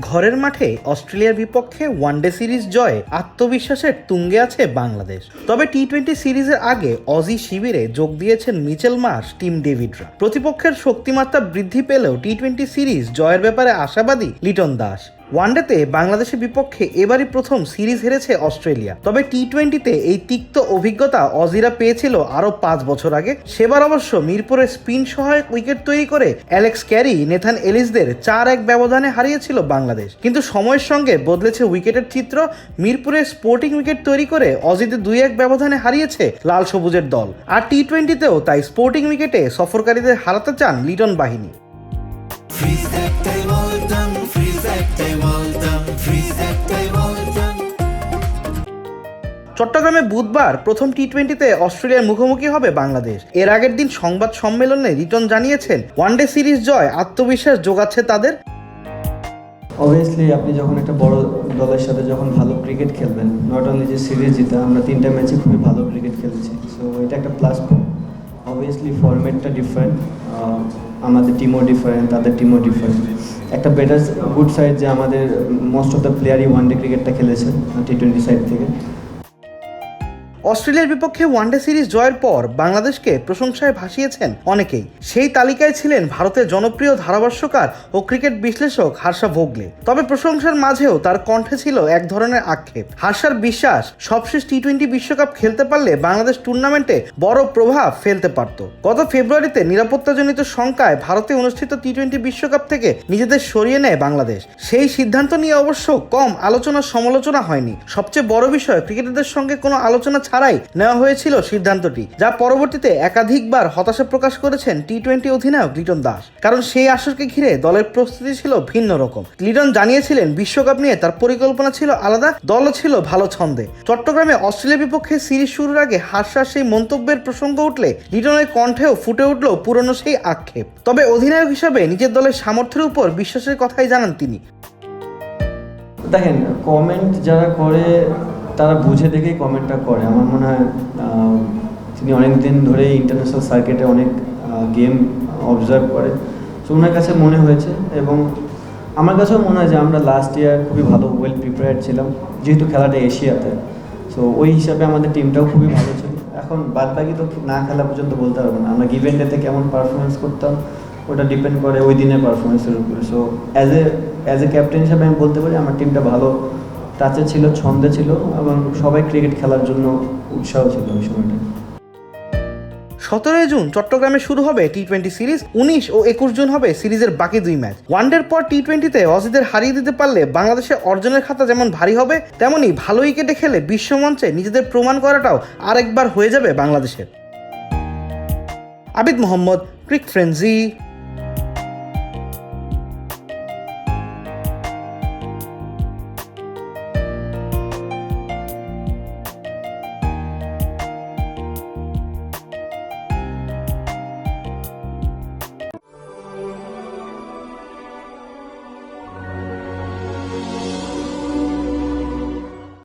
ঘরের মাঠে অস্ট্রেলিয়ার বিপক্ষে ওয়ানডে সিরিজ জয়ে আত্মবিশ্বাসের তুঙ্গে আছে বাংলাদেশ। তবে টি-20 সিরিজের আগে অজি শিবিরে যোগ দিয়েছেন মিচেল মার্শ, টিম ডেভিডরা। প্রতিপক্ষের শক্তিমাত্রা বৃদ্ধি পেলেও টি-20 সিরিজ জয়ের ব্যাপারে আশাবাদী লিটন দাস। ওয়ানডেতে বাংলাদেশের বিপক্ষে এবারই প্রথম সিরিজ হেরেছে অস্ট্রেলিয়া। তবে টি-20তে এই তিক্ত অভিজ্ঞতা অজিরা পেয়েছিল আরও 5 বছর আগে। সেবার অবশ্য মিরপুরে স্পিন সহায়ক উইকেট তৈরি করে অ্যালেক্স ক্যারি, নেথান এলিসদের 4-1 ব্যবধানে হারিয়েছিল বাংলাদেশ। কিন্তু সময়ের সঙ্গে বদলেছে উইকেটের চিত্র। মিরপুরে স্পোর্টিং উইকেট তৈরি করে অজিতে 2-1 ব্যবধানে হারিয়েছে লাল সবুজের দল। আর টি-20তেও তাই স্পোর্টিং উইকেটে সফরকারীদের হারাতে চান লিটন বাহিনী। চট্টগ্রামে বুধবার প্রথম টি-20তে অস্ট্রেলিয়ার মুখোমুখি হবে বাংলাদেশ। এর আগের দিন সংবাদ সম্মেলনে লিটন জানিয়েছেন, ওয়ানডে সিরিজ জয় আত্মবিশ্বাস যোগাচ্ছে তাদের। অবভিয়াসলি আপনি যখন একটা বড় দলের সাথে যখন ভালো ক্রিকেট খেলবেন, নট অনলি যে সিরিজ জিতা, আমরা 3টা ম্যাচে খুবই ভালো ক্রিকেট খেলেছি, সো এটা একটা প্লাস পয়েন্ট। অবভিয়াসলি ফরম্যাটটা ডিফারেন্ট, আমাদের টিমও ডিফারেন্ট, তাদের টিমও ডিফারেন্ট। একটা বেটার গুড সাইড যে আমাদের মোস্ট অফ দ্য প্লেয়ারই ওয়ানডে ক্রিকেটটা খেলেছে টি-20 সাইড থেকে। অস্ট্রেলিয়ার বিপক্ষে ওয়ানডে সিরিজ জয়ের পর বাংলাদেশকে প্রশংসায় ভাসিয়েছেন অনেকেই। সেই তালিকায় ছিলেন ভারতের জনপ্রিয় ধারাভাষ্যকার ও ক্রিকেট বিশ্লেষক হর্ষা ভোগলে। তবে প্রশংসার মাঝেও তার কণ্ঠে ছিল এক ধরনের আক্ষেপ। হর্ষার বিশ্বাস, সবশেষ টি-20 বিশ্বকাপ খেলতে পারলে বাংলাদেশ টুর্নামেন্টে বড় প্রভাব ফেলতে পারত। গত ফেব্রুয়ারিতে নিরাপত্তাজনিত শঙ্কায় ভারতে অনুষ্ঠিত টি-20 বিশ্বকাপ থেকে নিজেদের সরিয়ে নেয় বাংলাদেশ। সেই সিদ্ধান্ত নিয়ে অবশ্য কম আলোচনা সমালোচনা হয়নি। সবচেয়ে বড় বিষয়, ক্রিকেটারদের সঙ্গে কোনো আলোচনা ছাড়াই নেওয়া হয়েছিল সিদ্ধান্তটি, যা পরবর্তীতে একাধিকবার হতাশা প্রকাশ করেছেন টি-20 অধিনায়ক লিটন দাস। কারণ সেই আসরকে ঘিরে দলের প্রস্তুতি ছিল ভিন্ন রকম। লিটন জানিয়েছিলেন, বিশ্বকাপ নিয়ে তার পরিকল্পনা ছিল আলাদা, দলও ছিল ভালো ছন্দে। চট্টগ্রামে অস্ট্রেলিয়ার বিপক্ষে সিরিজ শুরুর আগে হর্ষার সেই মন্তব্যের প্রসঙ্গ উঠলে লিটনের কণ্ঠেও ফুটে উঠল পুরনো সেই আক্ষেপ। তবে অধিনায়ক হিসাবে নিজের দলের সামর্থ্যের উপর বিশ্বাসের কথাই জানান তিনি। দেখেন, কমেন্ট যারা করে তারা বুঝে দেখেই কমেন্টটা করে। আমার মনে হয় তিনি অনেক দিন ধরে ইন্টারন্যাশনাল সার্কিটে অনেক গেম অবজার্ভ করে, সো ওনার কাছে মনে হয়েছে। এবং আমার কাছেও মনে হয় যে আমরা লাস্ট ইয়ার খুবই ভালো ওয়েল প্রিপেয়ার্ড ছিলাম, যেহেতু খেলাটা এশিয়াতে, সো ওই হিসাবে আমাদের টিমটাও খুবই ভালো ছিল। এখন বাদবাকি তো না খেলা পর্যন্ত বলতে পারবো না, আমরা গিভেন ডেতে কেমন পারফরমেন্স করতাম ওটা ডিপেন্ড করে ওই দিনের পারফরমেন্সের উপরে। সো অ্যাজ এ ক্যাপ্টেন হিসাবে আমি বলতে পারি আমার টিমটা ভালো টাচে ছিল, ছন্দে ছিল, এবং সবাই ক্রিকেট খেলার জন্য উৎসাহ ছিল ওই সময়টা। 17 জুন চট্টগ্রামে শুরু হবে টি-20 সিরিজ। 19 ও 21 জুন হবে সিরিজের বাকি 2 ম্যাচ। ওয়ানডের পর টি-20তে অজিদের হারিয়ে দিতে পারলে বাংলাদেশের অর্জনের খাতা যেমন ভারী হবে, তেমনি ভালো উইকেটে খেলে বিশ্বমঞ্চে নিজেদের প্রমাণ করাটাও আরেকবার হয়ে যাবে বাংলাদেশের। আবিদ মোহাম্মদ, ক্রিক ফ্রেন্জি।